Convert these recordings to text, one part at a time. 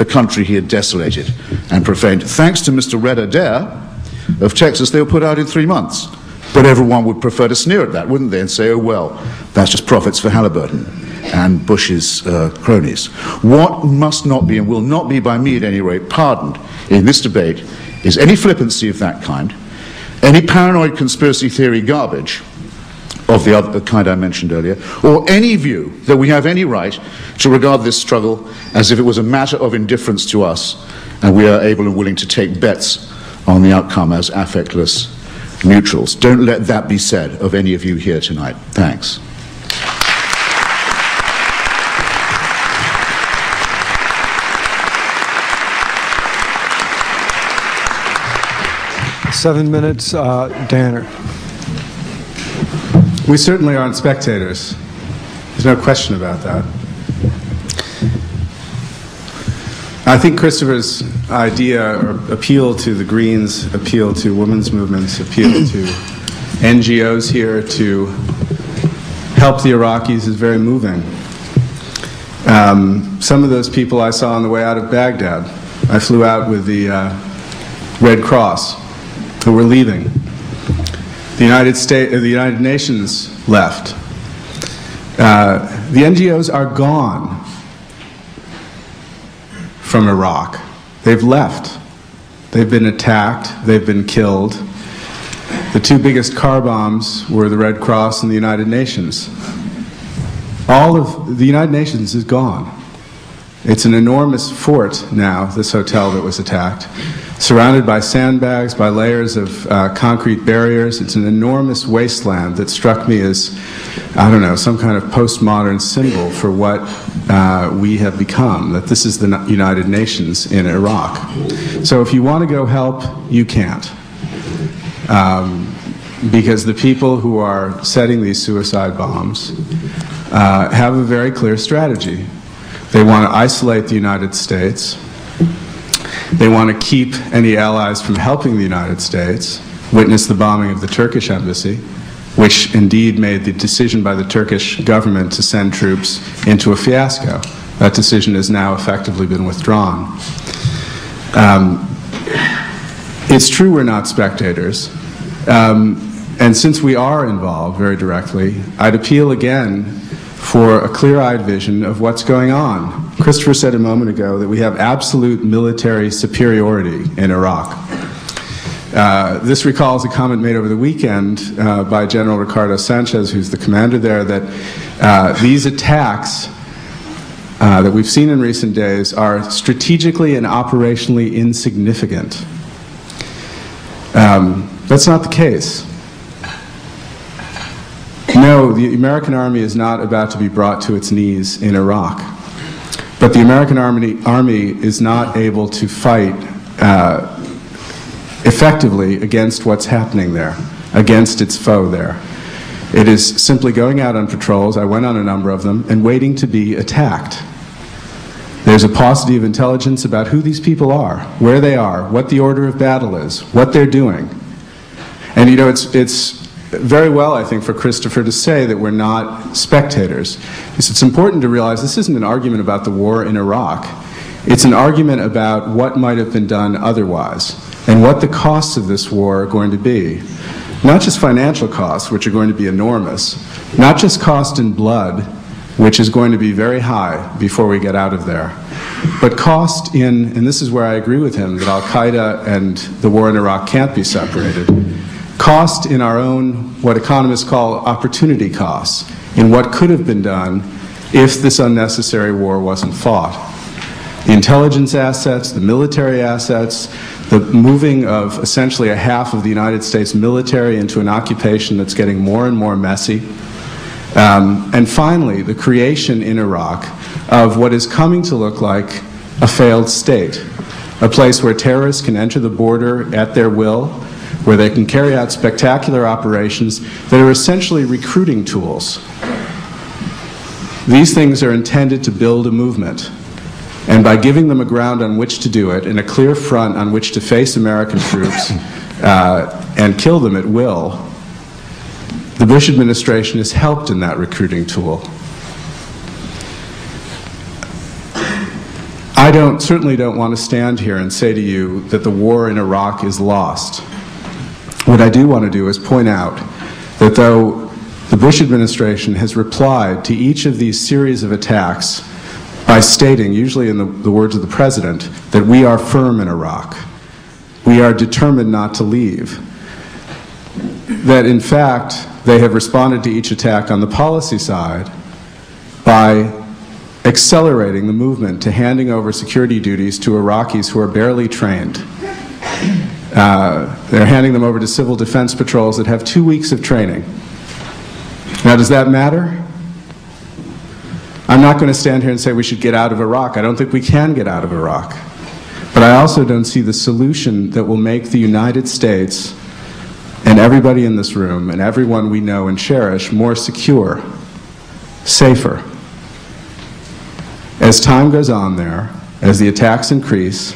the country he had desolated and profaned. Thanks to Mr. Red Adair of Texas, they were put out in 3 months. But everyone would prefer to sneer at that, wouldn't they, and say, oh, well, that's just profits for Halliburton and Bush's cronies. What must not be, and will not be by me at any rate, pardoned in this debate is any flippancy of that kind, any paranoid conspiracy theory garbage of the other kind I mentioned earlier, or any view that we have any right to regard this struggle as if it was a matter of indifference to us and we are able and willing to take bets on the outcome as affectless neutrals. Don't let that be said of any of you here tonight. Thanks. Seven minutes, Danner. We certainly aren't spectators. There's no question about that. I think Christopher's idea or appeal to the Greens, appeal to women's movements, appeal to NGOs here to help the Iraqis is very moving. Some of those people I saw on the way out of Baghdad. I flew out with the Red Cross, who were leaving. The United Nations left. The NGOs are gone from Iraq. They've left. They've been attacked. They've been killed. The two biggest car bombs were the Red Cross and the United Nations. All of the United Nations is gone. It's an enormous fort now, this hotel that was attacked, surrounded by sandbags, by layers of concrete barriers. It's an enormous wasteland that struck me as, I don't know, some kind of postmodern symbol for what we have become, that this is the United Nations in Iraq. So if you want to go help, you can't. Because the people who are setting these suicide bombs have a very clear strategy. They want to isolate the United States. They want to keep any allies from helping the United States. Witness the bombing of the Turkish embassy, which indeed made the decision by the Turkish government to send troops into a fiasco. That decision has now effectively been withdrawn. It's true we're not spectators. And since we are involved very directly, I'd appeal again for a clear-eyed vision of what's going on. Christopher said a moment ago that we have absolute military superiority in Iraq. This recalls a comment made over the weekend by General Ricardo Sanchez, who's the commander there, that these attacks that we've seen in recent days are strategically and operationally insignificant. That's not the case. No, the American army is not about to be brought to its knees in Iraq. But the American army is not able to fight effectively against what's happening there, against its foe there. It is simply going out on patrols, I went on a number of them, and waiting to be attacked. There's a paucity of intelligence about who these people are, where they are, what the order of battle is, what they're doing. And you know, it's very well, I think, for Christopher to say that we're not spectators. Because it's important to realize this isn't an argument about the war in Iraq. It's an argument about what might have been done otherwise and what the costs of this war are going to be. Not just financial costs, which are going to be enormous, not just cost in blood, which is going to be very high before we get out of there, but cost in, and this is where I agree with him, that Al-Qaeda and the war in Iraq can't be separated, cost in our own, what economists call opportunity costs, in what could have been done if this unnecessary war wasn't fought. The intelligence assets, the military assets, the moving of essentially a half of the United States military into an occupation that's getting more and more messy. And finally, the creation in Iraq of what is coming to look like a failed state, a place where terrorists can enter the border at their will, where they can carry out spectacular operations that are essentially recruiting tools. These things are intended to build a movement. And by giving them a ground on which to do it, and a clear front on which to face American troops and kill them at will, the Bush administration has helped in that recruiting tool. I certainly don't want to stand here and say to you that the war in Iraq is lost. What I do want to do is point out that though the Bush administration has replied to each of these series of attacks by stating, usually in the words of the president, that we are firm in Iraq, we are determined not to leave, that in fact they have responded to each attack on the policy side by accelerating the movement to handing over security duties to Iraqis who are barely trained. They're handing them over to civil defense patrols that have 2 weeks of training. Now, does that matter? I'm not going to stand here and say we should get out of Iraq. I don't think we can get out of Iraq. But I also don't see the solution that will make the United States and everybody in this room and everyone we know and cherish more secure, safer. As time goes on there, as the attacks increase,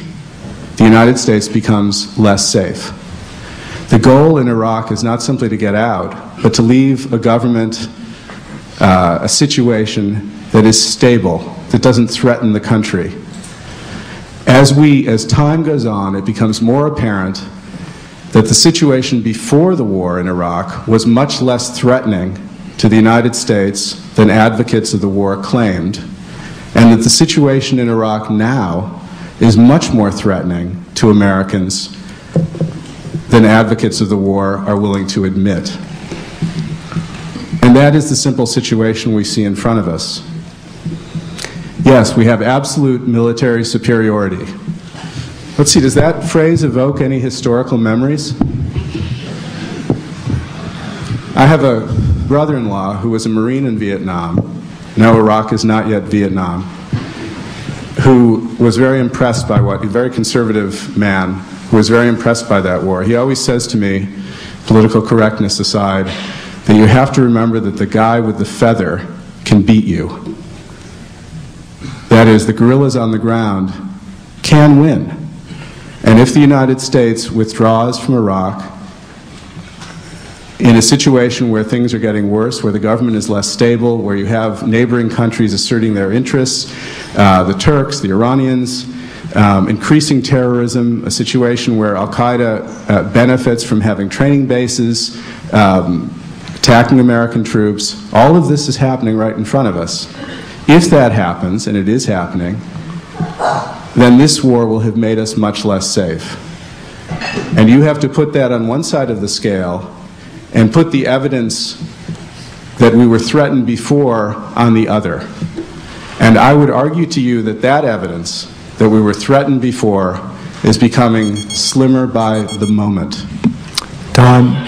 the United States becomes less safe. The goal in Iraq is not simply to get out, but to leave a government, a situation that is stable, that doesn't threaten the country. As time goes on, it becomes more apparent that the situation before the war in Iraq was much less threatening to the United States than advocates of the war claimed, and that the situation in Iraq now is much more threatening to Americans than advocates of the war are willing to admit. And that is the simple situation we see in front of us. Yes, we have absolute military superiority. Let's see, does that phrase evoke any historical memories? I have a brother-in-law who was a Marine in Vietnam. No, Iraq is not yet Vietnam. Who was very impressed by a very conservative man, who was very impressed by that war. He always says to me, political correctness aside, that you have to remember that the guy with the feather can beat you. That is, the guerrillas on the ground can win. And if the United States withdraws from Iraq in a situation where things are getting worse, where the government is less stable, where you have neighboring countries asserting their interests, the Turks, the Iranians, increasing terrorism, a situation where Al-Qaeda benefits from having training bases, attacking American troops, all of this is happening right in front of us. If that happens, and it is happening, then this war will have made us much less safe. And you have to put that on one side of the scale and put the evidence that we were threatened before on the other. And I would argue to you that that evidence, that we were threatened before, is becoming slimmer by the moment. Don.